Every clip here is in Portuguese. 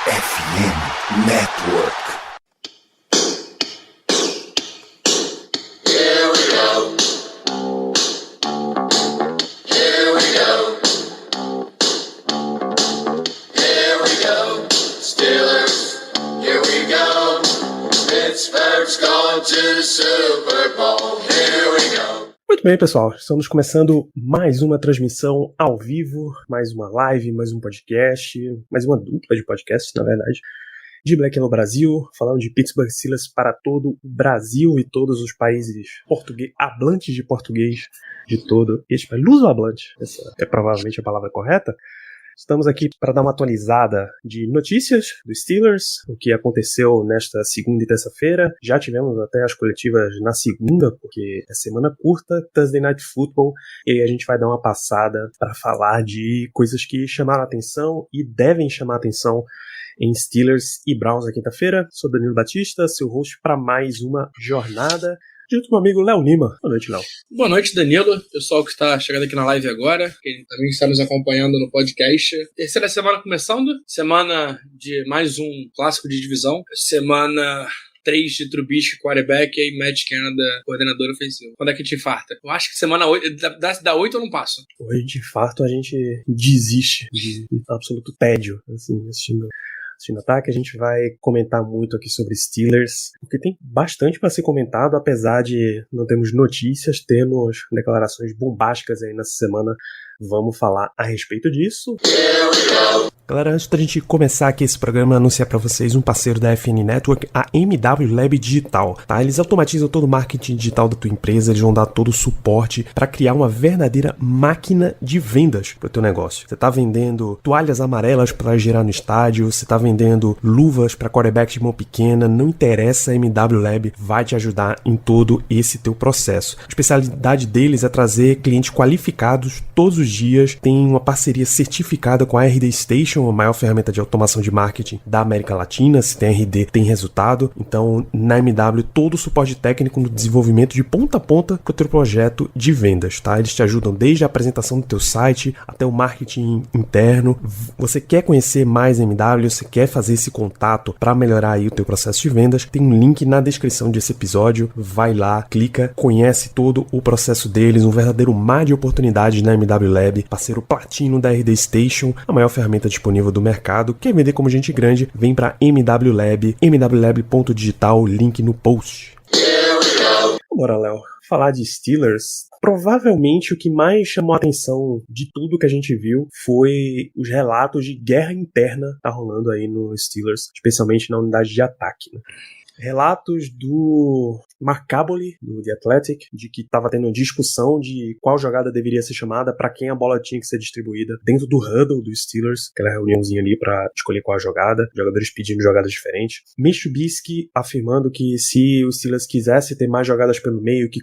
FM Network. Here we go. Here we go. Here we go. Steelers, here we go. Pittsburgh's going to the Super Bowl. Here we go. Muito bem, pessoal, estamos começando mais uma transmissão ao vivo, mais uma live, mais um podcast, mais uma dupla de podcasts, na verdade, de Black Yellow Brasil, falando de Pittsburgh Steelers para todo o Brasil e todos os países hablantes de português de todo este país. Luso-hablante, essa é provavelmente a palavra correta. Estamos aqui para dar uma atualizada de notícias dos Steelers, o que aconteceu nesta segunda e terça-feira. Já tivemos até as coletivas na segunda, porque é semana curta, Thursday Night Football, e aí a gente vai dar uma passada para falar de coisas que chamaram a atenção e devem chamar a atenção em Steelers e Browns na quinta-feira. Sou Danilo Batista, seu host para mais uma jornada. Junto com o meu amigo Léo Lima. Boa noite, Léo. Boa noite, Danilo. Pessoal que está chegando aqui na live agora, que também está nos acompanhando no podcast. Terceira semana começando. Semana de mais um clássico de divisão. Semana 3 de Trubisky, quarterback, e Matt Canada, coordenador ofensivo. Quando é que te infarta? Eu acho que semana 8, dá 8 eu não passo. Hoje de infarto a gente desiste de absoluto tédio, assim, assistindo ataque. A gente vai comentar muito aqui sobre Steelers, porque tem bastante para ser comentado, apesar de não termos notícias, temos declarações bombásticas aí nessa semana. Vamos falar a respeito disso. Galera, antes da gente começar aqui esse programa, anunciar para vocês um parceiro da FN Network, a MW Lab Digital, tá? Eles automatizam todo o marketing digital da tua empresa, eles vão dar todo o suporte para criar uma verdadeira máquina de vendas para o teu negócio. Você tá vendendo toalhas amarelas para girar no estádio, você tá vendendo luvas para quarterback de mão pequena, não interessa, a MW Lab vai te ajudar em todo esse teu processo. A especialidade deles é trazer clientes qualificados todos os dias, tem uma parceria certificada com a RD Station, a maior ferramenta de automação de marketing da América Latina. Se tem RD, tem resultado. Então, na MW, todo o suporte técnico no desenvolvimento de ponta a ponta para o teu projeto de vendas, tá? Eles te ajudam desde a apresentação do teu site até o marketing interno. Você quer conhecer mais MW, você quer fazer esse contato para melhorar aí o teu processo de vendas, tem um link na descrição desse episódio. Vai lá, clica, conhece todo o processo deles, um verdadeiro mar de oportunidades na MW Lab, parceiro platino da RD Station, a maior ferramenta disponível do mercado. Quer vender como gente grande? Vem para MW Lab, mwlab.digital, link no post. Bora, Léo, falar de Steelers. Provavelmente o que mais chamou a atenção de tudo que a gente viu foi os relatos de guerra interna que tá rolando aí no Steelers, especialmente na unidade de ataque, né? Relatos do Mark Kaboly, do The Athletic, de que estava tendo uma discussão de qual jogada deveria ser chamada, para quem a bola tinha que ser distribuída dentro do huddle dos Steelers, aquela reuniãozinha ali para escolher qual a jogada, jogadores pedindo jogadas diferentes. Mitch Trubisky afirmando que se os Steelers quisessem ter mais jogadas pelo meio, que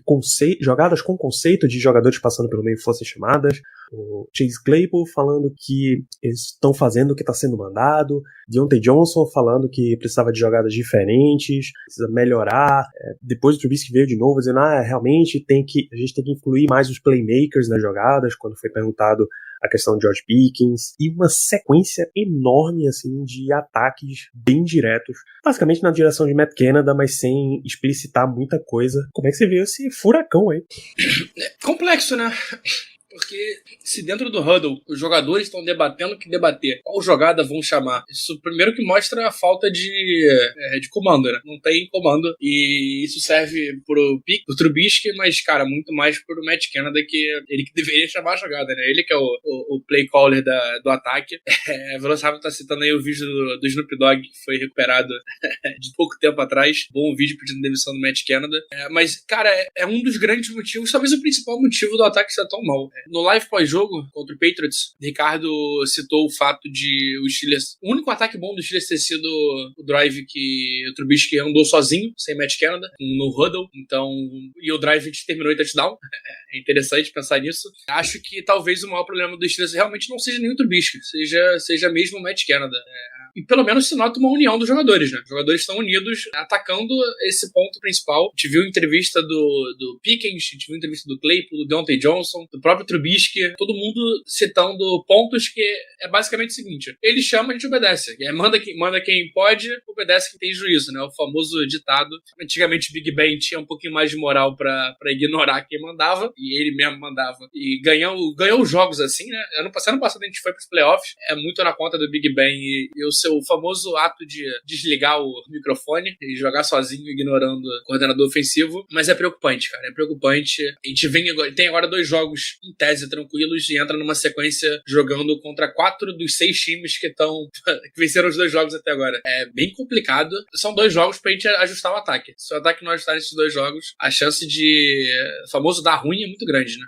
jogadas com conceito de jogadores passando pelo meio fossem chamadas. O Chase Claypool falando que eles estão fazendo o que está sendo mandado. Deontay Johnson falando que precisava de jogadas diferentes, precisa melhorar. Depois o Trubisky veio de novo dizendo realmente a gente tem que incluir mais os playmakers nas jogadas, quando foi perguntado a questão de George Pickens, e uma sequência enorme assim de ataques bem diretos, basicamente na direção de Matt Canada, mas sem explicitar muita coisa. Como é que você viu esse furacão aí? Complexo, né? Porque se dentro do huddle os jogadores estão debatendo o que debater, qual jogada vão chamar, isso primeiro que mostra a falta de comando, né? Não tem comando, e isso serve pro Trubisky, mas, cara, muito mais pro Matt Canada, que ele que deveria chamar a jogada, né? Ele que é o play caller do ataque. Velociraptor tá citando aí o vídeo do Snoop Dogg, que foi recuperado de pouco tempo atrás. Bom vídeo pedindo demissão do Matt Canada. Mas, cara, é um dos grandes motivos, talvez o principal motivo do ataque ser tão mal. No live pós-jogo contra o Patriots, Ricardo citou o fato de o Steelers, o único ataque bom do Steelers ter sido o drive que o Trubisky andou sozinho, sem Matt Canada, no huddle. Então, e o drive terminou em touchdown. É interessante pensar nisso. Acho que talvez o maior problema do Steelers realmente não seja nem o Trubisky, seja mesmo o Matt Canada. E pelo menos se nota uma união dos jogadores, né? Os jogadores estão unidos atacando esse ponto principal. A gente viu entrevista do Pickens, a gente viu entrevista do Claypool, do Deontay Johnson, do próprio Trubisky, todo mundo citando pontos que é basicamente o seguinte: ele chama, a gente obedece. Manda quem pode, obedece quem tem juízo, né? O famoso ditado. Antigamente Big Ben tinha um pouquinho mais de moral pra ignorar quem mandava, e ele mesmo mandava. E ganhou os jogos assim, né? Ano passado a gente foi pros playoffs, é muito na conta do Big Ben e o seu famoso ato de desligar o microfone e jogar sozinho, ignorando o coordenador ofensivo. Mas é preocupante, cara, é preocupante. A gente tem agora 2 jogos em tese tranquilos e entra numa sequência jogando contra 4 dos 6 times que venceram os 2 jogos até agora. É bem complicado. São 2 jogos pra gente ajustar o ataque. Se o ataque não ajustar nesses 2 jogos, a chance de famoso dar ruim é muito grande, né?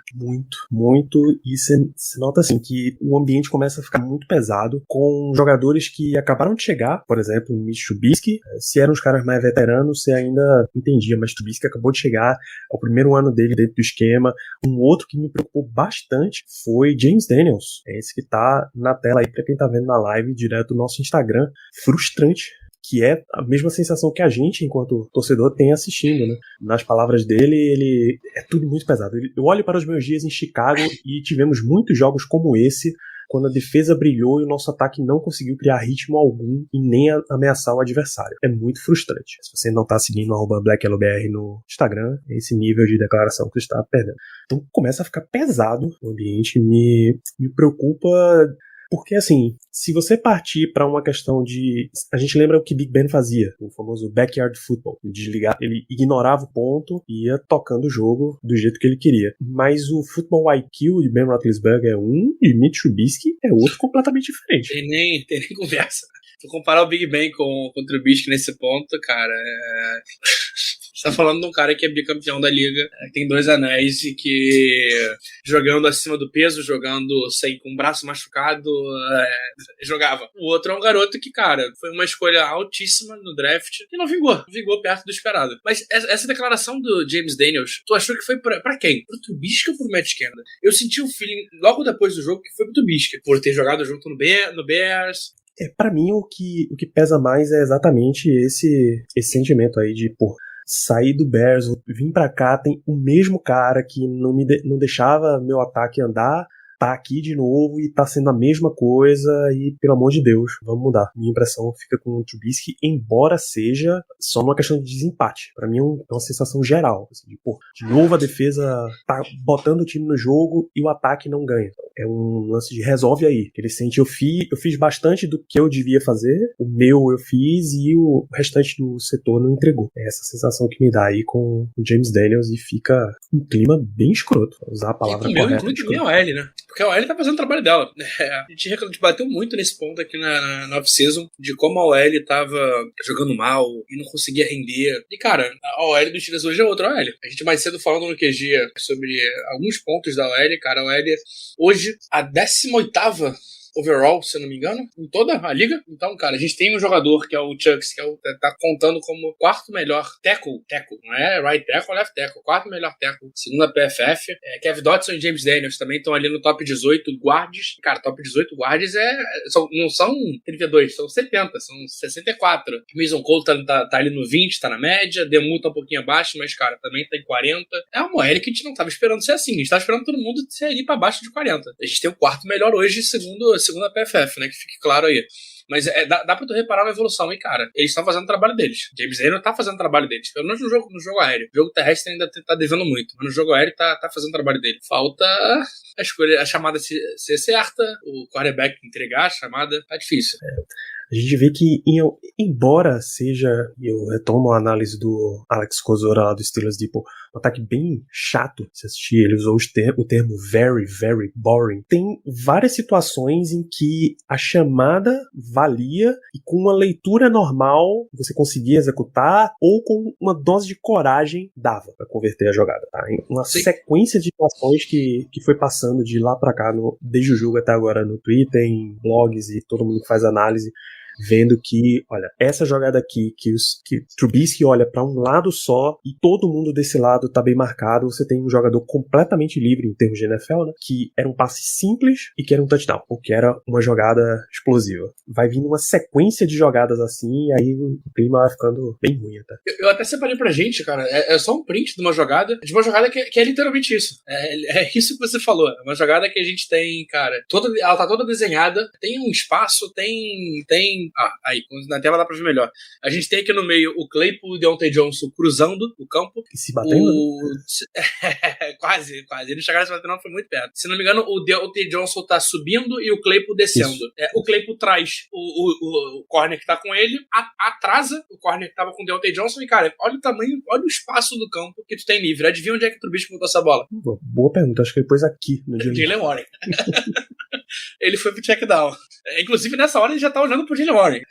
Muito. E você nota assim que o ambiente começa a ficar muito pesado com jogadores que acabaram de chegar, por exemplo, o Mitch Trubisky. Se eram os caras mais veteranos, você ainda entendia, mas Trubisky acabou de chegar, é o primeiro ano dele dentro do esquema. Um outro que me preocupou bastante foi James Daniels, é esse que tá na tela aí pra quem tá vendo na live direto do nosso Instagram. Frustrante, que é a mesma sensação que a gente, enquanto torcedor, tem assistindo, né? Nas palavras dele, ele é tudo muito pesado. Eu olho para os meus dias em Chicago e tivemos muitos jogos como esse, quando a defesa brilhou e o nosso ataque não conseguiu criar ritmo algum e nem ameaçar o adversário. É muito frustrante. Se você não tá seguindo o @BlackYellowBR no Instagram, é esse nível de declaração que você está perdendo. Então começa a ficar pesado o ambiente, me preocupa. Porque, assim, se você partir para uma questão de... A gente lembra o que Big Ben fazia, o famoso backyard football. Ele ignorava o ponto e ia tocando o jogo do jeito que ele queria. Mas o football IQ de Ben Roethlisberger é um e Mitch Trubisky é outro completamente diferente. Tem nem conversa. Se comparar o Big Ben com o Trubisky nesse ponto, cara, Você tá falando de um cara que é bicampeão da liga, tem 2 anéis e que jogando acima do peso, jogando com o braço machucado, jogava. O outro é um garoto que, cara, foi uma escolha altíssima no draft e não vingou perto do esperado. Mas essa declaração do James Daniels, tu achou que foi pra quem? Pro Trubisky ou pro Matt Canada? Eu senti o feeling logo depois do jogo que foi pro Trubisky, por ter jogado junto no Bears. Pra mim, o que pesa mais é exatamente esse sentimento aí de, pô, sair do Bears, vim pra cá, tem o mesmo cara que não deixava meu ataque andar, tá aqui de novo e tá sendo a mesma coisa e, pelo amor de Deus, vamos mudar. Minha impressão fica com o Trubisky, embora seja só uma questão de desempate. Pra mim é uma sensação geral, assim, de novo a defesa tá botando o time no jogo e o ataque não ganha. É um lance de resolve aí. Ele sente, eu fiz bastante do que eu devia fazer, o meu eu fiz e o restante do setor não entregou. É essa sensação que me dá aí com o James Daniels e fica um clima bem escroto, pra usar a palavra correta. Inclusive a OL, né? Porque a OL tá fazendo o trabalho dela. A gente bateu muito nesse ponto aqui na off-season, de como a OL tava jogando mal e não conseguia render. E, cara, a OL dos Steelers hoje é outra OL. A gente mais cedo falando no QG sobre alguns pontos da OL, cara, a OL hoje a 18ª overall, se eu não me engano, em toda a liga. Então, cara, a gente tem um jogador que é o Chucks, que tá contando como 4º melhor tackle, não é right tackle, left tackle, 4º melhor tackle, segundo a PFF. Kevin Dotson e James Daniels também estão ali no top 18 guards. Cara, top 18 guards não são 32, são 70, são 64. Mason Cole tá ali no 20, tá na média, Demu tá um pouquinho abaixo, mas, cara, também tá em 40. É uma OL que a gente não tava esperando ser assim, a gente tava esperando todo mundo ser ali pra baixo de 40. A gente tem o 4º melhor hoje, segundo a PFF, né, que fique claro aí. Mas dá pra tu reparar uma evolução, hein, cara. Eles estão fazendo o trabalho deles. James Daniel tá fazendo o trabalho deles. Pelo menos no jogo aéreo. O jogo terrestre ainda tá devendo muito. Mas no jogo aéreo tá fazendo o trabalho dele. Falta a chamada ser certa, o quarterback entregar a chamada. Tá difícil. A gente vê que, embora seja, e eu retomo a análise do Alex Kozora lá do Steelers, tipo, um ataque bem chato de se assistir, ele usou o termo very, very boring. Tem várias situações em que a chamada valia e com uma leitura normal você conseguia executar ou com uma dose de coragem dava pra converter a jogada, tá? Uma sequência de situações que foi passando de lá pra cá, desde o jogo até agora no Twitter, em blogs e todo mundo que faz análise. vendo que, olha, essa jogada aqui, que Trubisky olha pra um lado só e todo mundo desse lado tá bem marcado, você tem um jogador completamente livre em termos de NFL, né? Que era um passe simples e que era um touchdown, ou que era uma jogada explosiva. Vai vindo uma sequência de jogadas assim, e aí o clima vai ficando bem ruim até. Eu até separei pra gente, cara, é só um print de uma jogada que é literalmente isso. É isso que você falou. É uma jogada que a gente tem, cara, ela tá toda desenhada, tem um espaço, tem... aí, na tela dá pra ver melhor. A gente tem aqui no meio o Claypool e o Deontay Johnson cruzando o campo. E se batendo? Quase. Eles chegaram a se bater, não, foi muito perto. Se não me engano, o Deontay Johnson tá subindo e o Claypool descendo. O Claypool traz o corner que tá com ele, atrasa o corner que tava com o Deontay Johnson e, cara, olha o tamanho, olha o espaço do campo que tu tem livre. Adivinha onde é que o Trubisky botou essa bola? Boa pergunta, acho que ele pôs aqui no Jaylen Warren. Ele foi pro check down. Inclusive, nessa hora, ele já tá olhando pro Jaylen Warren.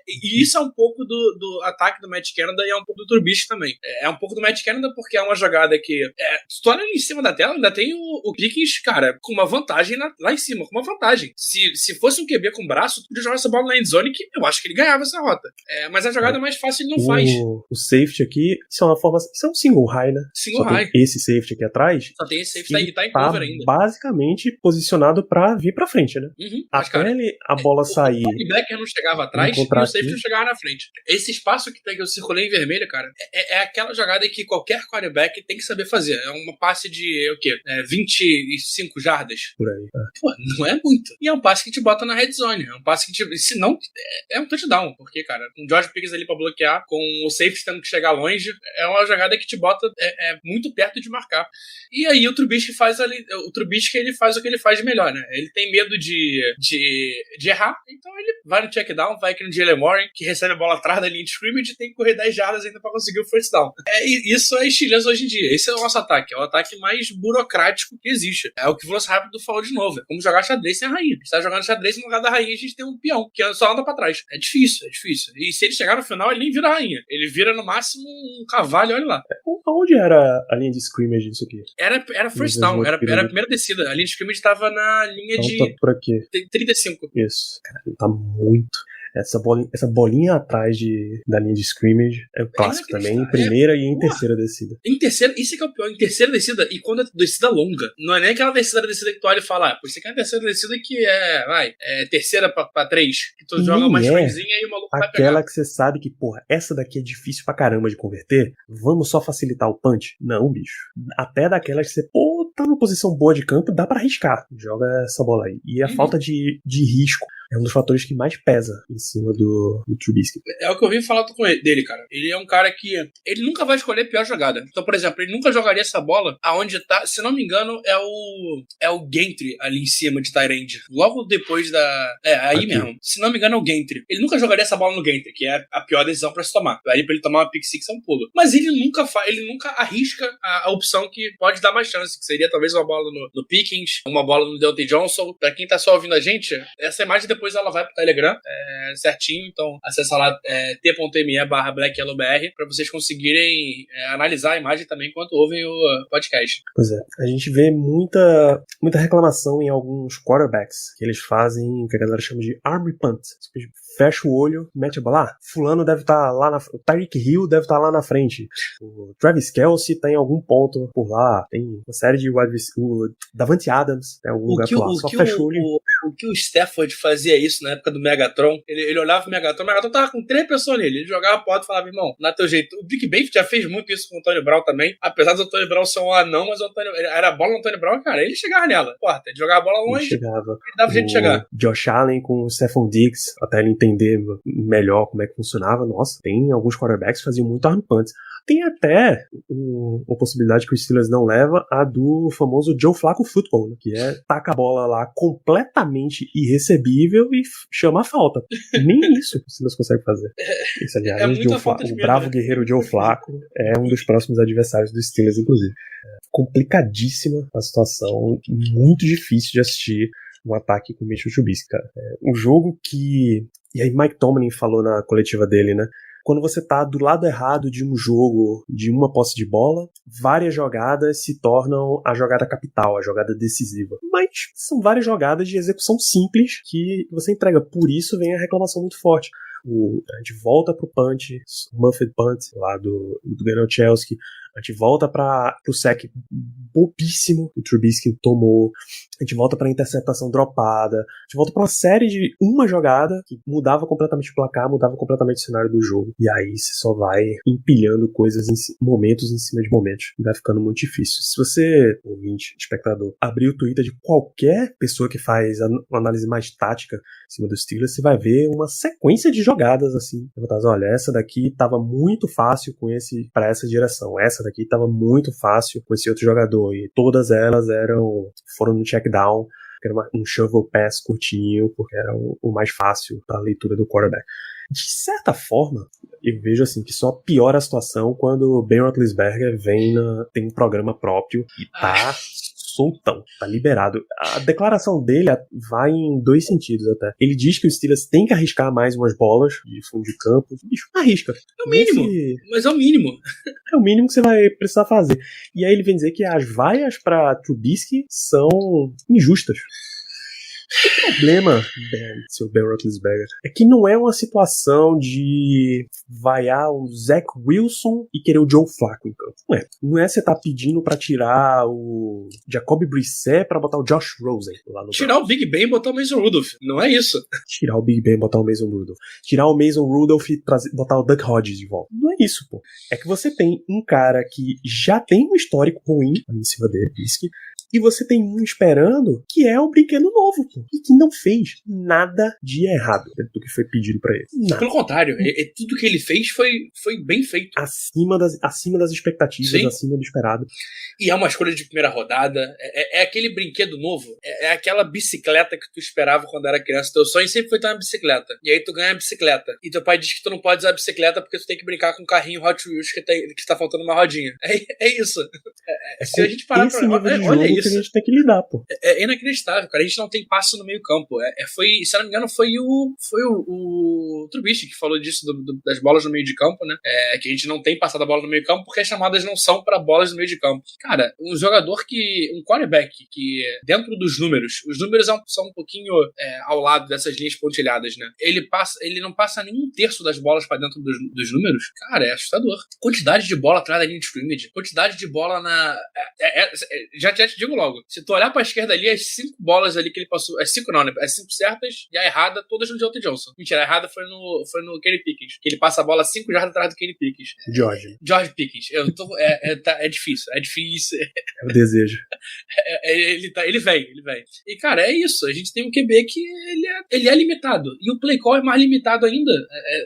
E isso é um pouco do ataque do Matt Canada e é um pouco do Trubisky também. É um pouco do Matt Canada porque é uma jogada que... se tu olha ali em cima da tela, ainda tem o Pickens, cara, com uma vantagem lá em cima, com uma vantagem. Se fosse um QB com braço, tu podia jogar essa bola na endzone que eu acho que ele ganhava essa rota. Mas a jogada mais fácil ele não faz. O safety aqui, isso é um single high, né? Single Só high. Tem esse safety aqui atrás. Só tem esse safety que tá em cover ainda. Basicamente posicionado pra vir pra frente, né? Mas, cara, a bola sair. O linebacker não chegava atrás e o safety não chegava na frente. Esse espaço que eu circulei em vermelho, cara, é aquela jogada que qualquer quarterback tem que saber fazer. É uma passe de, 25 jardas. Por aí. Pô, não é muito. E é um passe que te bota na red zone. É um passe que se não, é um touchdown. Porque, cara, com o George Pickens ali pra bloquear, com o safety tendo que chegar longe, é uma jogada que te bota muito perto de marcar. E aí o Trubisky ele faz o que ele faz de melhor, né? Ele tem medo de errar, então ele vai no check down, vai aqui no Jaylen Warren, que recebe a bola atrás da linha de scrimmage e tem que correr 10 jardas ainda pra conseguir o first down. Isso é estiloso hoje em dia. Esse é o nosso ataque. É o ataque mais burocrático que existe. É o que o Velociraptor falou de novo. É como jogar xadrez sem a rainha. A gente tá jogando xadrez no lugar da rainha, a gente tem um peão, que só anda pra trás. É difícil. E se ele chegar no final, ele nem vira a rainha. Ele vira no máximo um cavalo, olha lá. Onde era a linha de scrimmage disso aqui? Era first down, era a primeira descida. A linha de scrimmage tava na linha então de... Tá por aqui. 35. Isso. Cara, tá muito... Essa bolinha atrás da linha de scrimmage é o clássico também, em primeira e em terceira descida. Em terceira, isso é que é o pior, em terceira descida, e quando é descida longa, não é nem aquela terceira descida que tu olha e fala, por isso aqui é a terceira descida que é terceira pra 3, que tu joga uma screenzinha e o maluco vai pegar. Aquela que você sabe que, porra, essa daqui é difícil pra caramba de converter, vamos só facilitar o punch? Não, bicho. Até daquela que você, tá numa posição boa de campo, dá pra arriscar. Joga essa bola aí. E a falta de risco é um dos fatores que mais pesa em cima do Trubisky. É o que eu vi falar dele, cara. Ele é um cara que... ele nunca vai escolher a pior jogada. Então, por exemplo, ele nunca jogaria essa bola aonde tá... se não me engano, é o Gantry ali em cima de tight end. Logo depois da... aí aqui mesmo. Se não me engano, é o Gantry. Ele nunca jogaria essa bola no Gantry, que é a pior decisão pra se tomar. Aí pra ele tomar uma pick six é um pulo. Mas ele nunca arrisca a opção que pode dar mais chance, que seria talvez uma bola no Pickens, uma bola no Deontay Johnson. Pra quem tá só ouvindo a gente, essa imagem depois ela vai pro Telegram, certinho, então acessa lá t.me/blackyellowbr pra vocês conseguirem analisar a imagem também enquanto ouvem o podcast. Pois é, a gente vê muita reclamação em alguns quarterbacks que eles fazem o que a galera chama de arm punt. Fecha o olho, mete a bola, fulano deve estar lá o Tyreek Hill deve estar lá na frente, o Travis Kelce tá em algum ponto por lá, tem uma série de o Davante Adams tem algum lugar por lá, só fecha o olho. O que o Stafford fazia isso na época do Megatron, ele olhava pro Megatron tava com 3 pessoas nele, ele jogava a porta e falava, irmão, não é teu jeito. O Big Ben já fez muito isso com o Antônio Brown também, apesar do Antônio Brown ser um anão, mas era a bola do Antônio Brown, cara, ele chegava nela, porta, ele jogava a bola longe, ele dava jeito de chegar. Josh Allen com o Stephon Diggs, até ele entender melhor como é que funcionava, nossa, tem alguns quarterbacks que faziam muito arm punts. Tem até uma possibilidade que o Steelers não leva, a do famoso Joe Flacco Football, né? Que é taca a bola lá completamente irrecebível e chama a falta. Nem isso o Steelers consegue fazer. Isso, aliás, o bravo guerreiro Joe Flacco é um dos próximos adversários do Steelers, inclusive. Complicadíssima a situação, muito difícil de assistir um ataque com o Mitchell Trubisky, cara. Um jogo que... E aí Mike Tomlin falou na coletiva dele, né? quando você tá do lado errado de um jogo, de uma posse de bola, várias jogadas se tornam a jogada capital, a jogada decisiva. Mas são várias jogadas de execução simples que você entrega. Por isso vem a reclamação muito forte. A gente volta pro punch, o Muffet Punt lá do Ganochelski. A gente volta pro sec bobíssimo que o Trubisky tomou. A gente volta pra interceptação dropada. A gente volta pra uma série de uma jogada que mudava completamente o placar, mudava completamente o cenário do jogo. E aí você só vai empilhando coisas, momentos em cima de momentos. E vai ficando muito difícil. Se você, ouvinte, espectador, abrir o Twitter de qualquer pessoa que faz uma análise mais tática em cima dos Steelers, você vai ver uma sequência de jogadas assim. Você vai olha, essa daqui tava muito fácil pra essa direção. Essa daqui tava muito fácil com esse outro jogador. E todas elas foram no check-down, que era um shovel pass curtinho, porque era o mais fácil para a leitura do quarterback. De certa forma, eu vejo assim que só piora a situação quando o Ben Roethlisberger tem um programa próprio e tá soltão, tá liberado. A declaração dele vai em dois sentidos até. Ele diz que os Steelers têm que arriscar mais umas bolas de fundo de campo. Bicho, arrisca. É o mínimo, mas é o mínimo. É o mínimo que você vai precisar fazer. E aí ele vem dizer que as vaias pra Trubisky são injustas. O problema, seu Ben Roethlisberger, é que não é uma situação de vaiar o Zach Wilson e querer o Joe Flacco em campo. Não é você tá pedindo pra tirar o Jacoby Brissett pra botar o Josh Rosen lá no tirar Browns. O Big Ben e botar o Mason Rudolph. Não é isso. Tirar o Big Ben e botar o Mason Rudolph. Tirar o Mason Rudolph e botar o Duck Hodges de volta. Não é isso, pô. É que você tem um cara que já tem um histórico ruim em cima dele, e você tem um esperando que é o brinquedo novo, pô, e que não fez nada de errado do que foi pedido pra ele. Nada. Pelo contrário, tudo que ele fez foi bem feito. Acima das expectativas, sim. Acima do esperado. E é uma escolha de primeira rodada, é aquele brinquedo novo, é aquela bicicleta que tu esperava quando era criança. Teu sonho sempre foi ter uma bicicleta. E aí tu ganha a bicicleta. E teu pai diz que tu não pode usar a bicicleta porque tu tem que brincar com um carrinho Hot Wheels que tá faltando uma rodinha. É isso. Se a gente parar pra olha isso. Que a gente tem que lidar, pô. É inacreditável, cara. A gente não tem passe no meio campo. Se eu não me engano, foi o Trubisky que falou disso, das bolas no meio de campo, né? Que a gente não tem passado a bola no meio de campo porque as chamadas não são pra bolas no meio de campo. Cara, um quarterback que dentro dos números, os números são um pouquinho ao lado dessas linhas pontilhadas, né? Ele não passa nem um terço das bolas pra dentro dos números. Cara, é assustador. Quantidade de bola atrás da linha de scrimmage, quantidade de bola já te digo logo, se tu olhar pra esquerda ali, as 5 bolas ali que ele passou, as 5 não, né? As 5 certas e a errada, todas no Deontay Johnson. Mentira, a errada foi no Kenny Pickens, que ele passa a bola 5 jardas atrás do Kenny Pickens. George Pickens. É difícil. É o desejo. Ele vem. E, cara, é isso. A gente tem um QB que ele é limitado. E o play call é mais limitado ainda.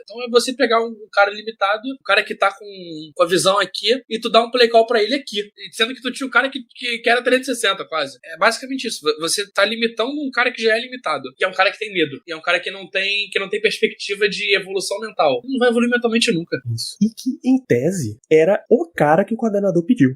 Então é você pegar um cara limitado, um cara que tá com a visão aqui, e tu dá um play call pra ele aqui. Sendo que tu tinha um cara que era 360 quase. É basicamente isso. Você tá limitando um cara que já é limitado. E é um cara que tem medo. E é um cara que não tem perspectiva de evolução mental. Não vai evoluir mentalmente nunca. Isso. E que, em tese, era o cara que o coordenador pediu.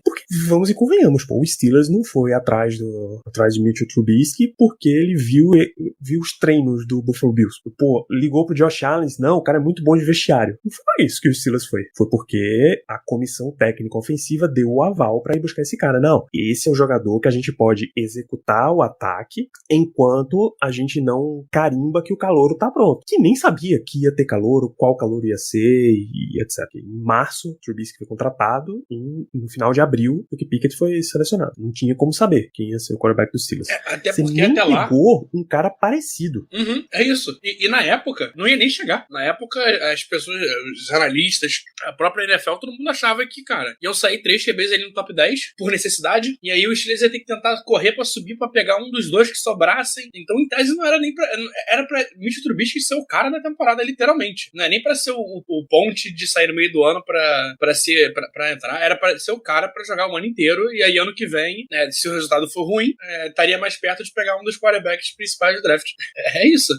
Porque vamos e convenhamos, pô, o Steelers não foi atrás de Mitchell Trubisky porque ele viu os treinos do Buffalo Bills. Pô, ligou pro Josh Allen, não, o cara é muito bom de vestiário. Não foi isso que o Steelers foi. Foi porque a comissão técnica ofensiva deu o aval pra ir buscar esse cara. Não, esse é o jogador que a gente pode executar o ataque enquanto a gente não carimba que o calouro tá pronto. Que nem sabia que ia ter calouro, qual calouro ia ser e etc. Em março, Trubisky foi contratado e no final de abril, o Pickett foi selecionado. Não tinha como saber quem ia ser o quarterback dos Steelers. Até você porque nem até lá pegou um cara parecido. É isso. E na época, não ia nem chegar. Na época, as pessoas, os analistas, a própria NFL, todo mundo achava que, cara, iam sair 3 QBs ali no top 10 por necessidade, e aí o Steelers ia ter que tentar correr pra subir pra pegar um dos 2 que sobrassem. Então, em tese, não era nem pra... Era pra Mitchell Trubisky ser o cara da temporada, literalmente. Não é nem pra ser o ponte de sair no meio do ano pra entrar. Era pra ser o cara pra jogar o ano inteiro, e aí ano que vem, né, se o resultado for ruim, estaria mais perto de pegar um dos quarterbacks principais do draft. É isso.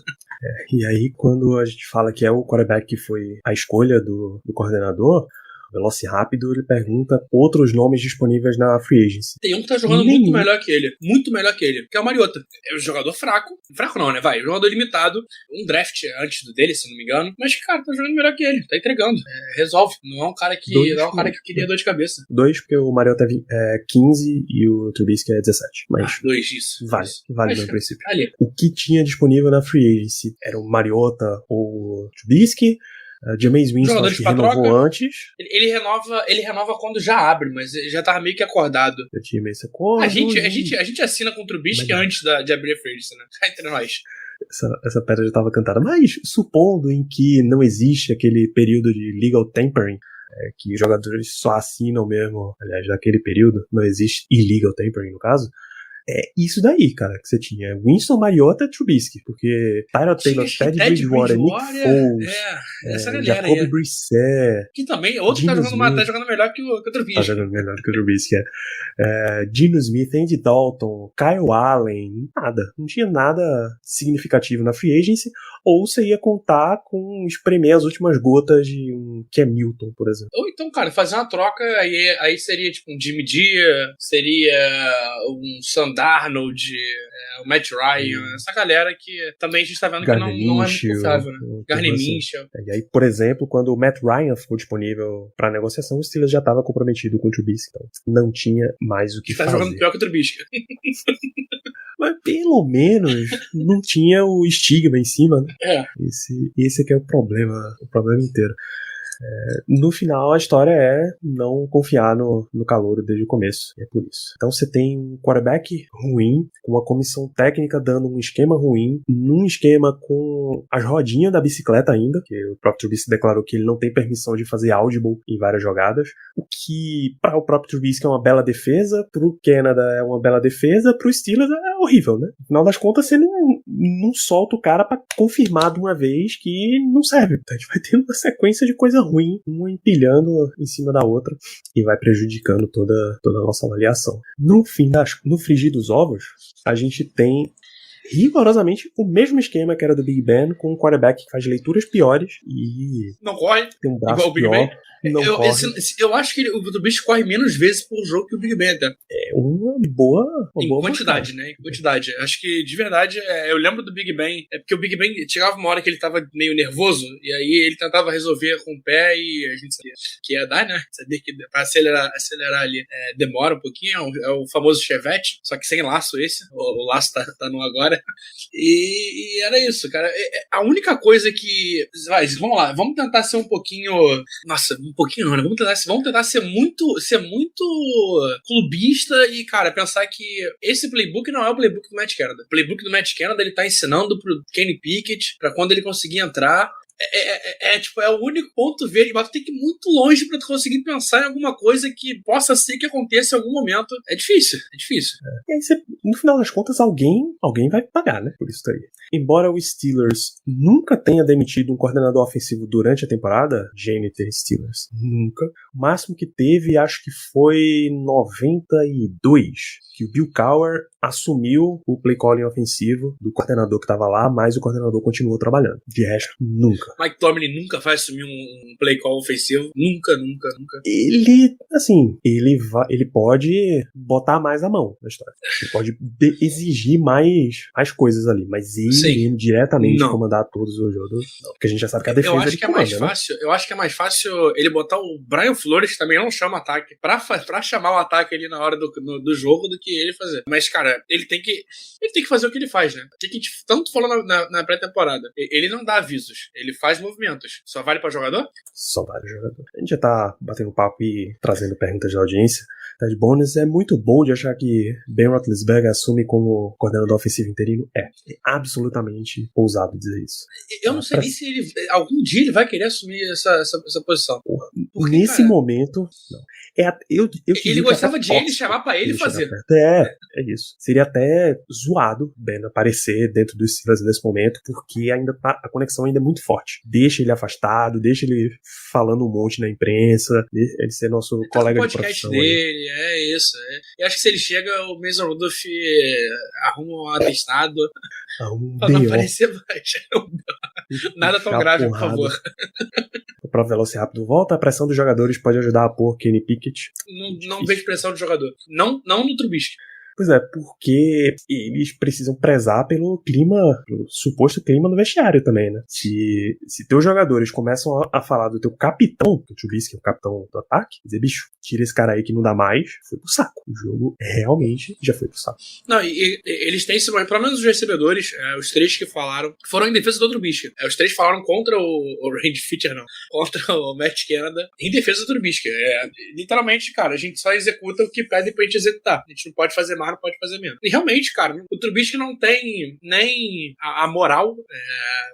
E aí, quando a gente fala que é o quarterback que foi a escolha do coordenador, Velociraptor, ele pergunta outros nomes disponíveis na Free Agency. Tem um que tá jogando muito melhor que ele. Muito melhor que ele. Que é o Mariota. É um jogador fraco. Fraco não, né? Vai. Jogador limitado. Um draft antes do dele, se não me engano. Mas, cara, tá jogando melhor que ele. Tá entregando. Resolve. Não é um cara que queria dor de cabeça. 2, porque o Mariota é 15 e o Trubisky é 17. Mas 2, isso. Vale no princípio. Ali. O que tinha disponível na Free Agency era o Mariota ou o Trubisky. Jameis Winston, acho que renovou troca. Antes. Ele renova quando já abre, mas já tava meio que acordado. Eu tinha meio esse acordo. A gente assina com o Trubisky antes de abrir a free agency, né? Cá entre nós. Essa pedra já estava cantada. Mas, supondo em que não existe aquele período de legal tampering, que os jogadores só assinam mesmo, aliás, naquele período, não existe illegal tampering no caso, é isso daí, cara, que você tinha. Winston, Mariota e Trubisky, porque Tyrod Taylor, Teddy Bridgewater, Nick Foles, essa galera Jacoby aí. Brissett. Que também, outro tá jogando melhor que o Trubisky. Tá jogando melhor que o Trubisky, Geno Smith, Andy Dalton, Kyle Allen, nada. Não tinha nada significativo na free agency, ou você ia contar com espremer as últimas gotas de um Cam Newton, por exemplo. Ou então, cara, fazer uma troca, aí seria tipo um Jimmy G, seria um Sam Darnold, o Matt Ryan, essa galera que também a gente tá vendo que não é muito confiável, né? Gardner Minshew. E aí, por exemplo, quando o Matt Ryan ficou disponível pra negociação, o Steelers já tava comprometido com o Trubisky, então não tinha mais o que fazer. Tá jogando pior que o Trubisky. Mas pelo menos não tinha o estigma em cima, né? Esse aqui é o problema inteiro. No final, a história é não confiar no calouro desde o começo. É por isso. Então você tem um quarterback ruim, com uma comissão técnica dando um esquema ruim, num esquema com as rodinhas da bicicleta ainda, que o próprio Trubisky declarou que ele não tem permissão de fazer audible em várias jogadas, o que para o próprio Trubisky é uma bela defesa, pro Canada é uma bela defesa, pro Steelers é horrível, né? No final das contas, você não solta o cara pra confirmar de uma vez que não serve. Então a gente vai tendo uma sequência de coisa ruim, uma empilhando em cima da outra e vai prejudicando toda a nossa avaliação. No frigir dos ovos, a gente tem rigorosamente o mesmo esquema que era do Big Ben, com um quarterback que faz leituras piores e não corre, tem um braço pior. Eu acho que o Trubisky corre menos vezes por jogo que o Big Ben, tá? É uma boa quantidade, né? Em quantidade. Acho que, de verdade, eu lembro do Big Ben, porque o Big Ben chegava uma hora que ele tava meio nervoso, e aí ele tentava resolver com o pé, e a gente sabia que ia dar, né? Sabia que pra acelerar ali demora um pouquinho, é o famoso Chevette, só que sem laço esse, o laço tá no agora. E era isso, cara. A única coisa que... Vamos lá, vamos tentar ser um pouquinho... Nossa, um pouquinho não, né? Vamos tentar ser muito clubista e, cara, pensar que esse playbook não é o playbook do Matt Canada. O playbook do Matt Canada, ele tá ensinando pro Kenny Pickett pra quando ele conseguir entrar. É o único ponto verde, mas tu tem que ir muito longe pra tu conseguir pensar em alguma coisa que possa ser que aconteça em algum momento. É difícil. E aí no final das contas, alguém vai pagar, né? Por isso aí. Embora o Steelers nunca tenha demitido um coordenador ofensivo durante a temporada, GNT Steelers, nunca. O máximo que teve, acho que foi em 92, que o Bill Cowher assumiu o play calling ofensivo do coordenador que estava lá, mas o coordenador continuou trabalhando. De resto, nunca. Mike Tomlin nunca vai assumir um play call ofensivo. Nunca. Ele, assim, ele pode botar mais a mão na história. Ele pode exigir mais coisas ali, mas ele diretamente comandar todos os jogadores, não. Porque a gente já sabe que a defesa eu acho que é mais fácil. Eu acho que é mais fácil ele botar o Brian Flores, que também não chama ataque, pra chamar o ataque ali na hora do jogo do que ele fazer. Mas, cara, ele tem que fazer o que ele faz, né? Que a gente tanto falou na pré-temporada. Ele não dá avisos, ele faz movimentos. Só vale pra jogador? Só vale pra jogador. A gente já tá batendo papo e trazendo perguntas da audiência. Ted Bones é muito bom de achar que Ben Roethlisberger assume como coordenador ofensivo interino. É absolutamente ousado dizer isso. Eu não sei nem se algum dia ele vai querer assumir essa posição. Porque, nesse momento, não. Ele gostava de ele chamar pra ele fazer. É isso. Seria até zoado Ben aparecer dentro dos Steelers nesse momento, porque a conexão ainda é muito forte. Deixa ele afastado, deixa ele falando um monte na imprensa, ele ser nosso colega de profissão. Dele, é isso. Eu acho que se ele chega, o Mason Rudolph arruma um atestado pra não aparecer mais. Nada tão grave, por favor. O próprio Velociraptor volta, a pressão dos jogadores pode ajudar a pôr Kenny Pickett. Não vejo pressão do jogador. Não no Trubisky. Pois é, porque eles precisam prezar pelo clima, pelo suposto clima no vestiário também, né? Se teus jogadores começam a falar do teu capitão, o Trubisky é o capitão do ataque, dizer, bicho, tira esse cara aí que não dá mais, foi pro saco. O jogo realmente já foi pro saco. Não, e eles têm, pelo menos os recebedores, os 3 que falaram, foram em defesa do Trubisky. Os 3 falaram contra o Randy Fitcher, não. Contra o Matt Canada, em defesa do Trubisky. Literalmente, cara, a gente só executa o que pede pra gente executar. A gente não pode fazer mais, não pode fazer menos. E realmente, cara, o Trubisky não tem nem a moral,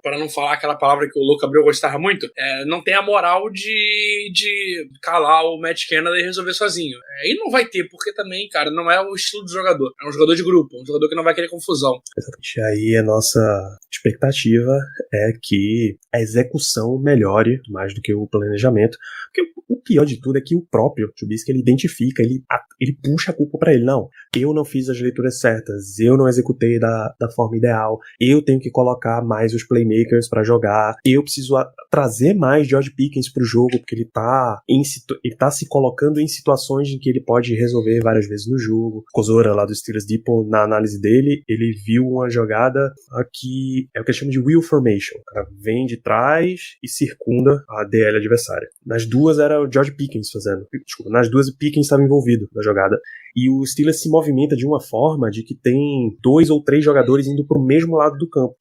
para não falar aquela palavra que o Louco Abreu gostava muito, não tem a moral de calar o Matt Canada e resolver sozinho. E não vai ter, porque também, cara, não é o estilo do jogador. É um jogador de grupo, um jogador que não vai querer confusão. Exatamente. Aí a nossa expectativa é que a execução melhore mais do que o planejamento. Porque o pior de tudo é que o próprio Trubisky, ele identifica, ele puxa a culpa pra ele. Não, eu não fiz as leituras certas, eu não executei da forma ideal, eu tenho que colocar mais os playmakers pra jogar, eu preciso trazer mais George Pickens pro jogo, porque ele tá se colocando em situações em que ele pode resolver várias vezes no jogo. Kozora, lá do Steelers Depot, na análise dele, ele viu uma jogada que é o que eles chamam de wheel formation. O cara vem de trás e circunda a DL adversária. Nas duas era o George Pickens fazendo. Desculpa, nas duas o Pickens estava envolvido na jogada. E o Steelers se movimenta de uma forma de que tem 2 ou 3 jogadores indo pro mesmo lado do campo.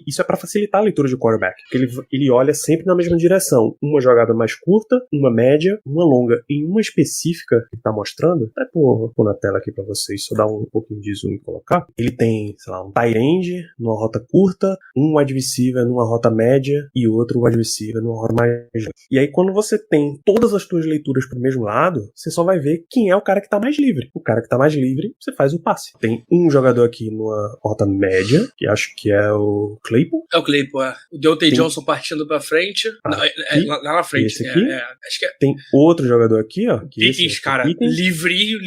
Isso é para facilitar a leitura de quarterback. Porque ele olha sempre na mesma direção. Uma jogada mais curta, uma média, uma longa. Em uma específica que ele tá mostrando, até pôr na tela aqui para vocês, só dar um pouquinho de zoom e colocar. Ele tem, sei lá, um tight end numa rota curta, um wide receiver numa rota média e outro wide receiver numa rota mais longa. E aí quando você tem todas as suas leituras pro mesmo lado, você só vai ver quem é o cara que tá mais livre. O cara que tá mais livre, você faz o passe. Tem um jogador aqui numa rota média, que acho que é o Claypool. É o Claypool, O Deontay Johnson partindo pra frente. Lá na frente. Esse aqui. Acho que é. Tem outro jogador aqui, ó. Pickens, cara. Pickens. Livrinho.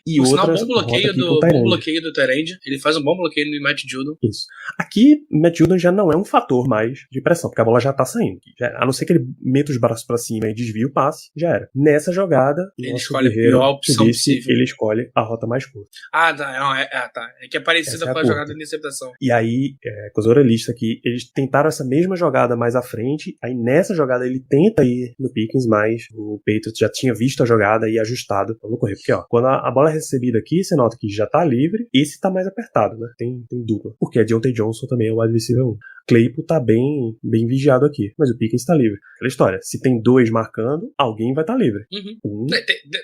E Por sinal, outra bom bloqueio do Tyrande. Ele faz um bom bloqueio no Matt Judon. Isso. Aqui, Matt Judon já não é um fator mais de pressão, porque a bola já tá saindo. A não ser que ele meta os braços pra cima e desvie o passe, já era. Nessa jogada, ele escolhe a pior opção possível. Ele escolhe a rota mais curta. Tá. É que é parecida com a jogada de interceptação. E aí, Kozora lista aqui, eles tentaram essa mesma jogada mais à frente, aí nessa jogada ele tenta ir no Pickens, mas o Patriots já tinha visto a jogada e ajustado pra não correr. Porque, ó, quando a bola é recebida aqui, você nota que já tá livre, esse tá mais apertado, né? Tem dupla. Porque a Deontay Johnson também é o wide receiver 1. Claypool tá bem vigiado aqui, mas o Pickens tá livre. Aquela história, se tem 2 marcando, alguém vai estar livre. Uhum.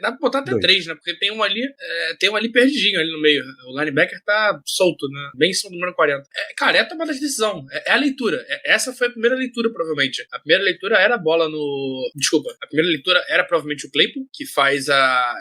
Dá pra botar até 3, né? Porque tem um ali perdidinho ali no meio. O linebacker tá solto, né? Bem em cima do número 40. Cara, é a tomada de decisão. É a leitura. Essa foi a primeira leitura, provavelmente. A primeira leitura era a bola no... Desculpa. A primeira leitura era provavelmente o Claypool, que faz a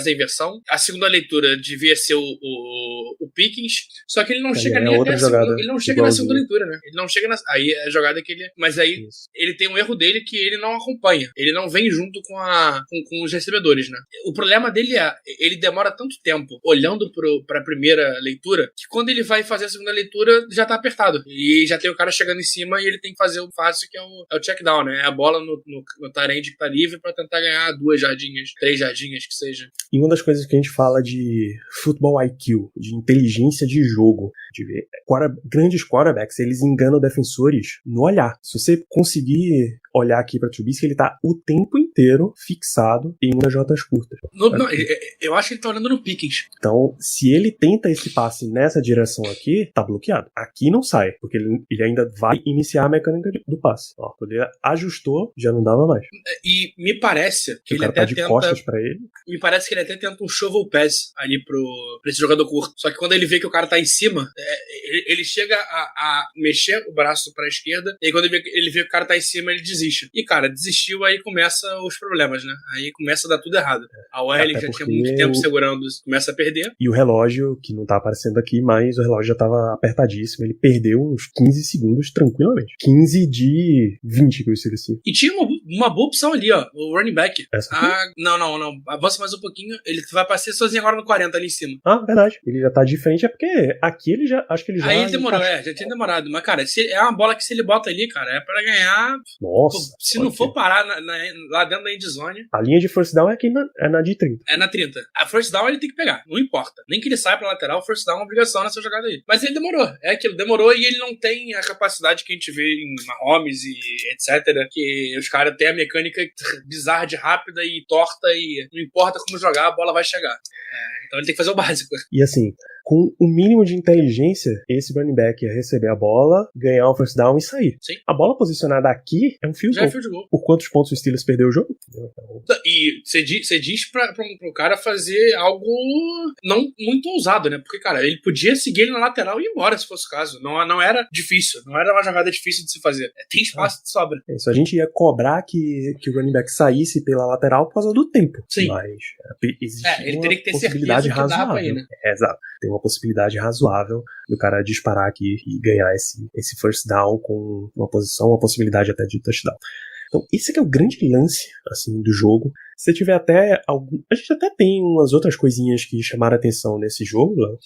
inversão. A segunda leitura devia ser o Pickens. Só que ele não chega nem ele não chega na segunda leitura, né? Ele não chega na... Aí é a jogada que ele... Mas aí ele tem um erro dele que ele não acompanha. Ele não vem junto com os recebedores, né? O problema dele ele demora tanto tempo olhando pra primeira leitura que quando ele vai fazer a segunda leitura já tá apertado. E já tem o cara chegando em cima e ele tem que fazer o fácil, que é o check down, né? É a bola no tight end que tá livre pra tentar ganhar 2 jardinhas, 3 jardinhas, que seja. E uma das coisas que a gente fala de football IQ, de inteligência de jogo, de ver grandes quarterbacks, eles enganam defensores no olhar. Se você conseguir olhar aqui pra Trubisky, ele tá o tempo inteiro fixado em umas jotas curtas. Eu acho que ele tá olhando no Pickens. Então, se ele tenta esse passe nessa direção aqui, tá bloqueado. Aqui não sai, porque ele ainda vai iniciar a mecânica do passe. Ó, quando ele ajustou, já não dava mais. E me parece que ele até tá de costas pra ele. Me parece que ele até tenta um shovel pass ali pra esse jogador curto. Só que quando ele vê que o cara tá em cima, ele chega a mexer o braço pra esquerda, e aí quando ele vê que o cara tá em cima, ele desiste. E, cara, desistiu, aí começa os problemas, né? Aí começa a dar tudo errado. A OL já tinha muito tempo segurando, começa a perder. E o relógio, que não tá aparecendo aqui, mas o relógio já tava apertadíssimo. Ele perdeu uns 15 segundos tranquilamente. 15 de 20, que eu sei assim. E tinha uma uma boa opção ali, ó. O running back. Essa aqui? Não. Avança mais um pouquinho. Ele vai passear sozinho agora no 40 ali em cima. Ah, verdade. Ele já tá diferente, é porque aqui ele já. Acho que ele já. Aí ele demorou, encaixou. já tinha demorado. Mas, cara, é uma bola que se ele bota ali, cara, é pra ganhar. Nossa. Pô, se não for parar lá dentro da endzone, A linha de first down é aqui na de 30. é na 30. A first down ele tem que pegar, não importa. Nem que ele saia pra lateral, first down é uma obrigação nessa jogada aí. Mas ele demorou, é aquilo, demorou e ele não tem a capacidade que a gente vê em Mahomes e etc. Que os caras têm a mecânica bizarra de rápida e torta e não importa como jogar, a bola vai chegar. Então ele tem que fazer o básico. E assim, com o mínimo de inteligência, esse running back ia receber a bola, ganhar o first down e sair. Sim. A bola posicionada aqui é um field Já é goal. field goal. Por quantos pontos o Steelers perdeu o jogo? E você diz pro cara fazer algo não muito ousado, né? Porque, cara, ele podia seguir ele na lateral e ir embora, se fosse o caso. Não era difícil. Não era uma jogada difícil de se fazer. Tem espaço de sobra. É isso, a gente ia cobrar que o running back saísse pela lateral por causa do tempo. Sim. Mas existe Ele uma teria que ter possibilidade certeza que dá razoável. pra ir, né? Exato. Tem uma possibilidade razoável do cara disparar aqui e ganhar esse first down com uma possibilidade até de touchdown. Então, esse aqui é o grande lance, assim, do jogo. Se tiver até algum... A gente até tem umas outras coisinhas que chamaram a atenção nesse jogo, Léo.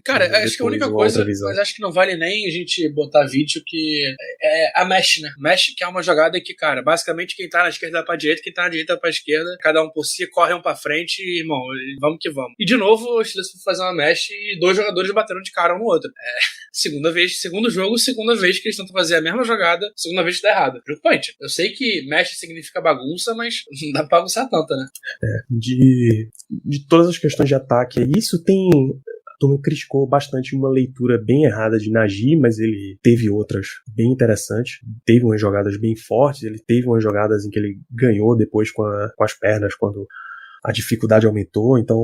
Cara, acho que a única coisa, visão. mas acho que não vale nem a gente botar vídeo, que é a mesh, né? Mesh, que é uma jogada que, cara, basicamente quem tá na esquerda vai pra direita, quem tá na direita vai pra esquerda, cada um por si, corre um pra frente e, irmão, vamos que vamos. E de novo, o Steelers foi fazer uma mesh e dois jogadores bateram de cara um no outro. Segundo jogo, segunda vez que eles tentam fazer a mesma jogada, segunda vez que dá errado. Preocupante. Eu sei que mesh significa bagunça, mas não dá pra bagunçar tanto, né? De todas as questões de ataque, isso tem... A turma criticou bastante uma leitura bem errada de Najee, mas ele teve outras bem interessantes. Teve umas jogadas bem fortes, ele teve umas jogadas em que ele ganhou depois com as pernas, quando a dificuldade aumentou. Então,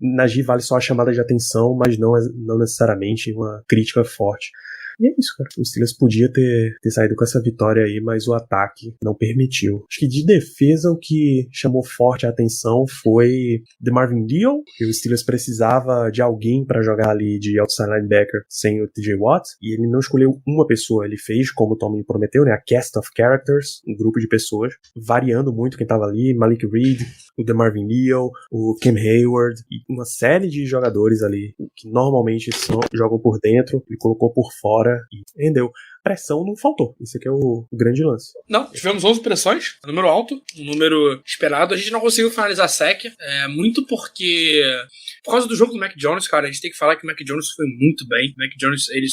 Najee vale só a chamada de atenção, mas não necessariamente uma crítica forte. E é isso, cara. O Steelers podia ter saído com essa vitória aí, mas o ataque não permitiu. Acho que de defesa o que chamou forte a atenção foi DeMarvin Leal, que o Steelers precisava de alguém para jogar ali de outside linebacker sem o TJ Watt, e ele não escolheu uma pessoa, ele fez, como o Tomlin prometeu, né, a cast of characters, um grupo de pessoas, variando muito quem tava ali, Malik Reed, o DeMarvin Leal, o Cam Hayward, e uma série de jogadores ali que normalmente jogam por dentro, ele colocou por fora e rendeu. Pressão não faltou. Esse aqui é o grande lance. Não, tivemos 11 pressões, um número alto, um número esperado. A gente não conseguiu finalizar a sec, muito porque... Por causa do jogo do Mac Jones, cara, a gente tem que falar que o Mac Jones foi muito bem. O Mac Jones, ele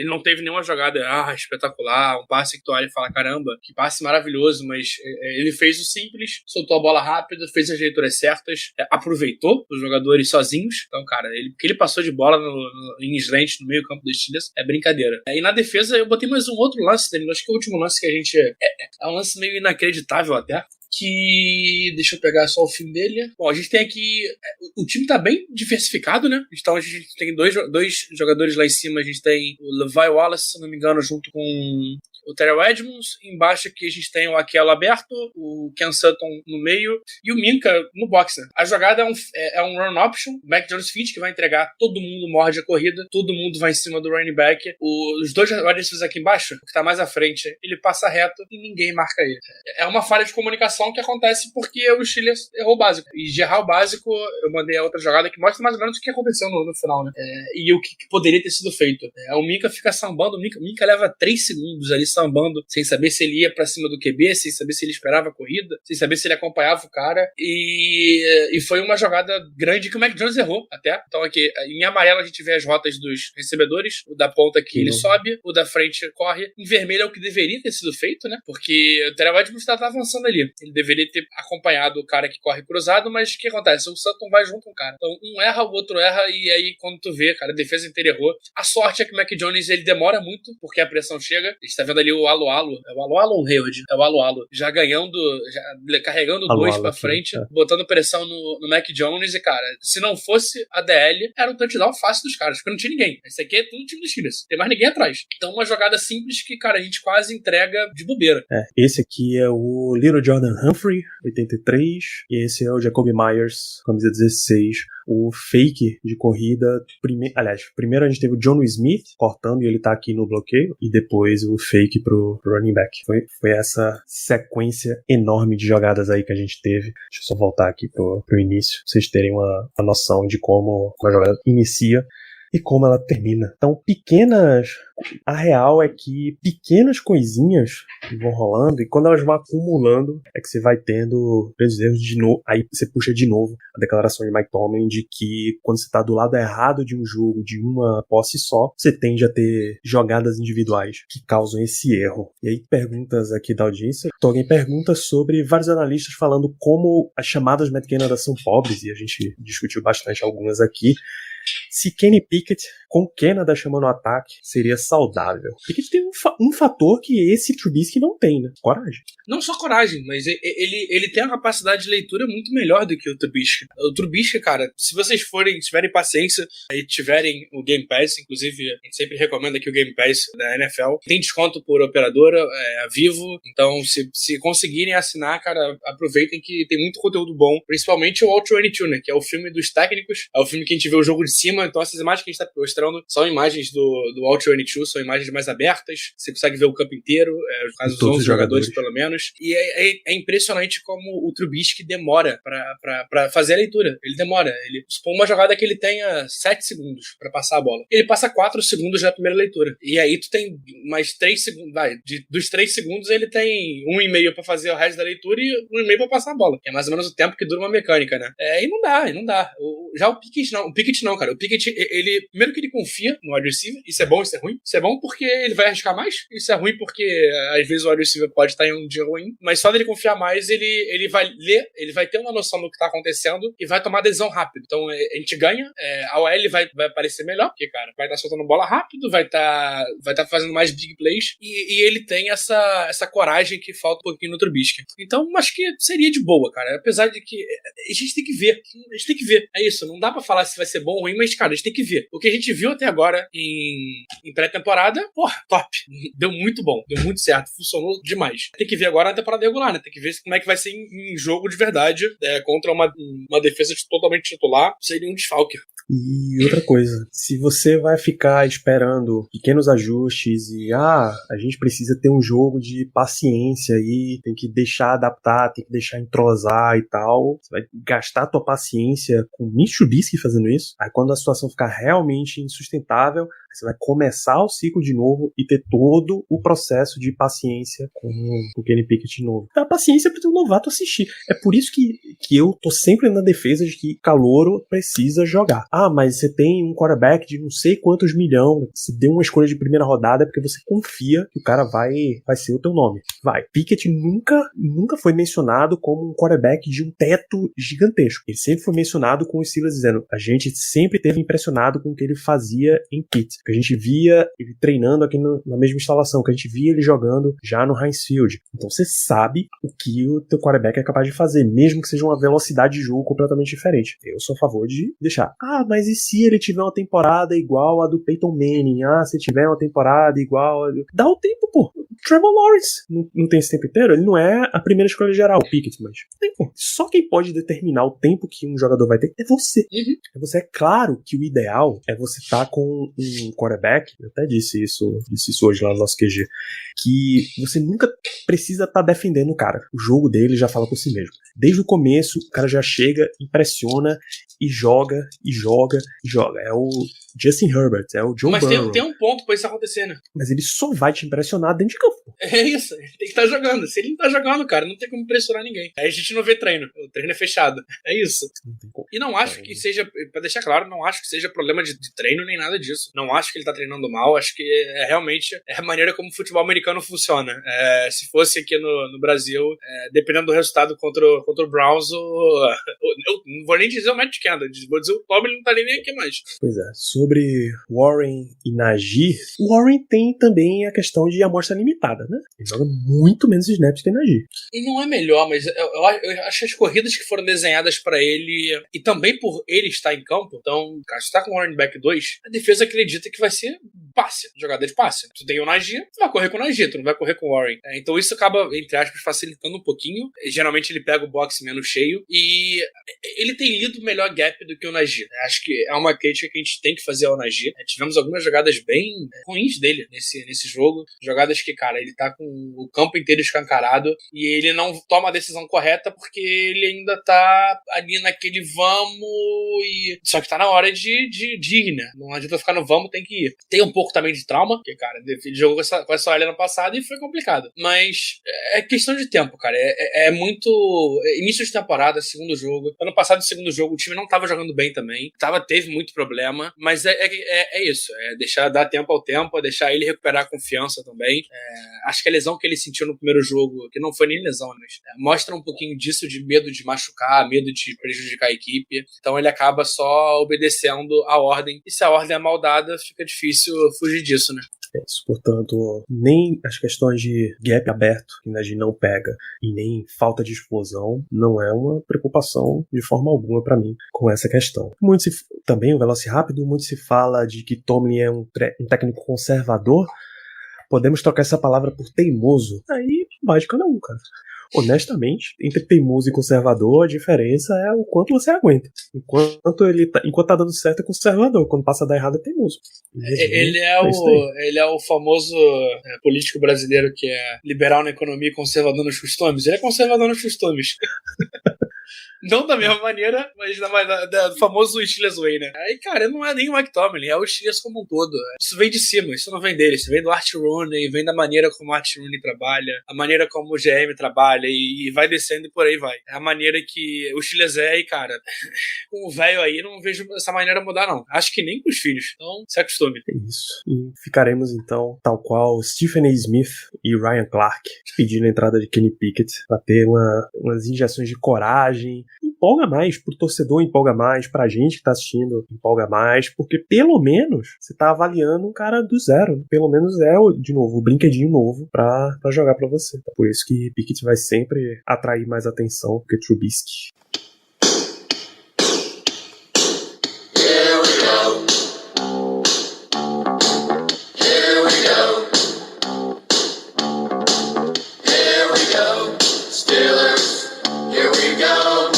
não teve nenhuma jogada espetacular, um passe que tu olha e fala, caramba, que passe maravilhoso, mas ele fez o simples, soltou a bola rápida, fez as leituras certas, aproveitou os jogadores sozinhos. Então, cara, o que ele passou de bola em slant no meio campo dos Steelers é brincadeira. E na defesa, eu botei mais um outro lance, Danilo, acho que o último lance que a gente... É um lance meio inacreditável até, que... Deixa eu pegar só o fim dele. Bom, a gente tem aqui... O time tá bem diversificado, né? Então a gente tem dois jogadores lá em cima. A gente tem o Levi Wallace, se não me engano, junto com o Terrell Edmonds. Embaixo aqui a gente tem o Akello aberto, o Ken Sutton no meio e o Minka no boxer. A jogada é um run option. O Mac Jones finge que vai entregar. Todo mundo morde a corrida. Todo mundo vai em cima do running back. Os dois jogadores aqui embaixo, que tá mais à frente, ele passa reto e ninguém marca ele. É uma falha de comunicação que acontece porque o Steelers errou o básico. E de errar o básico, eu mandei a outra jogada que mostra mais ou menos o que aconteceu no final, né? E o que poderia ter sido feito. O Minka fica sambando, o Minka leva 3 segundos ali sambando, sem saber se ele ia pra cima do QB, sem saber se ele esperava a corrida, sem saber se ele acompanhava o cara. E foi uma jogada grande que o Mac Jones errou até. Então aqui, em amarelo a gente vê as rotas dos recebedores, o da ponta que ele sobe, o da frente corre. Em vermelho é o que deveria ter sido feito, né? Porque o Terrell Edmonds tá avançando ali. Ele deveria ter acompanhado o cara que corre cruzado, mas o que acontece? O Sutton vai junto com o cara. Então um erra, o outro erra, e aí quando tu vê, cara, a defesa inteira errou. A sorte é que o Mac Jones, ele demora muito, porque a pressão chega. A gente tá vendo ali o Alo-Alo. É o Alo-Alo ou o Hayward? É o Alo-Alo. Já ganhando, carregando dois pra frente, botando pressão no Mac Jones. E, cara, se não fosse a DL, era um touchdown fácil dos caras, porque não tinha ninguém. Esse aqui é tudo time dos Steelers. Não tem mais ninguém atrás. Então, uma jogada simples que, cara, a gente quase entrega de bobeira. Esse aqui é o Little Jordan Humphrey, 83. E esse é o Jacoby Myers, camisa 16, o fake de corrida. Primeiro a gente teve o Jonnu Smith cortando e ele tá aqui no bloqueio, e depois o fake pro running back. Foi essa sequência enorme de jogadas aí que a gente teve. Deixa eu só voltar aqui pro início, pra vocês terem uma noção de como a jogada inicia e como ela termina. Então, a real é que pequenas coisinhas vão rolando, e quando elas vão acumulando, é que você vai tendo grandes erros de novo. Aí você puxa de novo a declaração de Mike Tomlin de que quando você tá do lado errado de um jogo, de uma posse só, você tende a ter jogadas individuais que causam esse erro. E aí, perguntas aqui da audiência. Então, alguém pergunta sobre vários analistas falando como as chamadas Matt Canada são pobres, e a gente discutiu bastante algumas aqui. Se Kenny Pickett com Canada chamando o ataque seria saudável. Pickett tem um fator que esse Trubisky não tem, né? Coragem. Não só coragem, mas ele tem uma capacidade de leitura muito melhor do que o Trubisky. O Trubisky, cara, se vocês tiverem paciência e tiverem o Game Pass, inclusive a gente sempre recomenda aqui o Game Pass da NFL, tem desconto por operadora, a Vivo, então se conseguirem assinar, cara, aproveitem que tem muito conteúdo bom, principalmente o All 22, né, que é o filme dos técnicos, é o filme que a gente vê o jogo de cima, então essas imagens que a gente tá mostrando são imagens do All 22, são imagens mais abertas, você consegue ver o campo inteiro, no caso dos 11 jogadores pelo menos, e é impressionante como o Trubisky demora pra fazer a leitura, ele demora, supõe uma jogada que ele tenha 7 segundos pra passar a bola, ele passa 4 segundos na primeira leitura, e aí tu tem mais 3 segundos, dos 3 segundos ele tem 1,5 pra fazer o resto da leitura e 1,5 pra passar a bola, que é mais ou menos o tempo que dura uma mecânica, né, e não dá, já o Pickett não, cara, o Pickett, ele, primeiro que ele confia no wide receiver, isso é bom, isso é ruim, isso é bom porque ele vai arriscar mais, isso é ruim porque às vezes o wide receiver pode estar em um dia ruim, mas só dele confiar mais, ele vai ler, ele vai ter uma noção do que tá acontecendo e vai tomar decisão rápido, então a gente ganha, a OL vai aparecer melhor, porque, cara, vai estar soltando bola rápido, vai tá fazendo mais big plays, e ele tem essa coragem que falta um pouquinho no Trubisky, então acho que seria de boa, cara, apesar de que a gente tem que ver, é isso, não dá pra falar se vai ser bom ou ruim, mas, cara, a gente tem que ver, o que a gente viu até agora em pré-temporada, porra, top, deu muito bom, deu muito certo, funcionou demais, tem que ver agora na temporada regular, né, tem que ver como é que vai ser em jogo de verdade, contra uma defesa totalmente titular, seria um desfalque. E outra coisa, se você vai ficar esperando pequenos ajustes e a gente precisa ter um jogo de paciência aí, tem que deixar adaptar, tem que deixar entrosar e tal, você vai gastar a tua paciência com o Mitch Trubisky fazendo isso, aí quando a situação ficar realmente insustentável, você vai começar o ciclo de novo e ter todo o processo de paciência com o Kenny Pickett de novo. A paciência para o novato assistir. É por isso que eu tô sempre na defesa de que calouro precisa jogar. Ah, mas você tem um quarterback de não sei quantos milhões, você deu uma escolha de primeira rodada porque você confia que o cara vai ser o teu nome. Vai. Pickett nunca foi mencionado como um quarterback de um teto gigantesco. Ele sempre foi mencionado com os Steelers dizendo, a gente sempre teve impressionado com o que ele fazia em Pitt, que a gente via ele treinando aqui na mesma instalação, que a gente via ele jogando já no Heinz Field. Então você sabe o que o teu quarterback é capaz de fazer, mesmo que seja uma velocidade de jogo completamente diferente. Eu sou a favor de deixar. Ah, mas e se ele tiver uma temporada igual a do Peyton Manning? Ah, se tiver uma temporada igual a... Dá o tempo, pô. Trevor Lawrence não tem esse tempo inteiro? Ele não é a primeira escolha geral, o Pickett, mas tem, pô. Só quem pode determinar o tempo que um jogador vai ter é você. Uhum. É você. É claro que o ideal é você estar com um quarterback, eu até disse isso hoje lá no nosso QG, que você nunca precisa estar defendendo o cara. O jogo dele já fala por si mesmo. Desde o começo, o cara já chega, impressiona e joga, e joga, e joga. É o Justin Herbert, é o Joe Burrow. Mas tem um ponto pra isso acontecer, né? Mas ele só vai te impressionar dentro de campo. É isso, ele tem que estar jogando. Se ele não tá jogando, cara, não tem como impressionar ninguém. Aí a gente não vê treino, o treino é fechado. É isso. E não acho que seja, pra deixar claro, não acho que seja problema de treino nem nada disso. Não acho que ele tá treinando mal, acho que realmente a maneira como o futebol americano funciona. Se fosse aqui no Brasil, dependendo do resultado contra o Browns, eu não vou nem dizer o Matt Canada, vou dizer o Tomlin não tá nem aqui mais. Pois é, sobre Warren e Najee, o Warren tem também a questão de amostra limitada, né? Ele joga muito menos snaps que o Najee. E não é melhor, mas eu acho que as corridas que foram desenhadas pra ele, e também por ele estar em campo, então, cara, se tá com o running back 2, a defesa acredita que vai ser passe, jogada de passe. Tu tem o Najee, tu vai correr com o Najee, tu não vai correr com o Warren. Então isso acaba, entre aspas, facilitando um pouquinho. Geralmente ele pega o boxe menos cheio e ele tem lido melhor gap do que o Najee. Acho que é uma crítica que a gente tem que fazer ao Najee. Tivemos algumas jogadas bem ruins dele nesse jogo. Jogadas que, cara, ele tá com o campo inteiro escancarado e ele não toma a decisão correta porque ele ainda tá ali naquele vamos e... Só que tá na hora de ir, né? Não adianta ficar no vamos, tem que ir. Tem um pouco também de trauma, porque, cara, ele jogou com essa OL ano passado e foi complicado. Mas é questão de tempo, cara. É muito... Início de temporada, segundo jogo. Ano passado, segundo jogo, o time não tava jogando bem também. Teve muito problema, mas é isso. É dar tempo ao tempo, é deixar ele recuperar a confiança também. Acho que a lesão que ele sentiu no primeiro jogo, que não foi nem lesão, mas mostra um pouquinho disso, de medo de machucar, medo de prejudicar a equipe. Então ele acaba só obedecendo a ordem. E se a ordem é mal dada, fica difícil fugir disso, né? É isso, portanto, nem as questões de gap aberto, que o Najee não pega, e nem falta de explosão, não é uma preocupação de forma alguma pra mim com essa questão. Também o Velociraptor, muito se fala de que Tomlin é um técnico conservador. Podemos trocar essa palavra por teimoso. Aí vai de cada um, cara. Honestamente, entre teimoso e conservador, a diferença é o quanto você aguenta. Enquanto tá dando certo, é conservador. Quando passa a dar errado, é teimoso. Ele é o famoso político brasileiro que é liberal na economia e conservador nos costumes. Ele é conservador nos costumes. Não da mesma maneira, mas do famoso Steelers Way, né? Aí, cara, não é nem o Mike Tomlin, é o Steelers como um todo. Isso vem de cima, isso não vem dele. Isso vem do Art Rooney, vem da maneira como o Art Rooney trabalha, a maneira como o GM trabalha e vai descendo e por aí vai. É a maneira que o Steelers e, cara, com o velho aí, não vejo essa maneira mudar, não. Acho que nem com os filhos. Então, se acostume. É isso. E ficaremos, então, tal qual Stephen A. Smith e Ryan Clark, pedindo a entrada de Kenny Pickett pra ter umas injeções de coragem. Empolga mais pro torcedor, empolga mais pra gente que tá assistindo, empolga mais, porque pelo menos você tá avaliando um cara do zero, né? Pelo menos de novo, o brinquedinho novo pra jogar pra você. Por isso que Pickett vai sempre atrair mais atenção que Trubisky. Here we go. Here we go. Here we go. Steelers, here we go.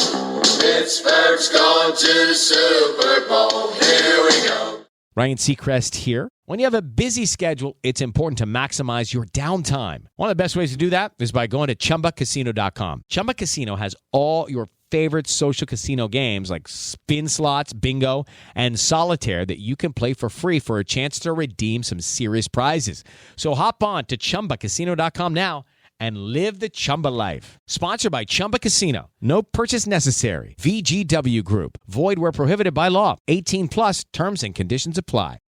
Pittsburgh's going to the Super Bowl. Here we go. Ryan Seacrest here. When you have a busy schedule, it's important to maximize your downtime. One of the best ways to do that is by going to ChumbaCasino.com. Chumba Casino has all your favorite social casino games like spin slots, bingo, and solitaire that you can play for free for a chance to redeem some serious prizes. So hop on to ChumbaCasino.com now and live the Chumba life. Sponsored by Chumba Casino. No purchase necessary. VGW Group. Void where prohibited by law. 18 plus terms and conditions apply.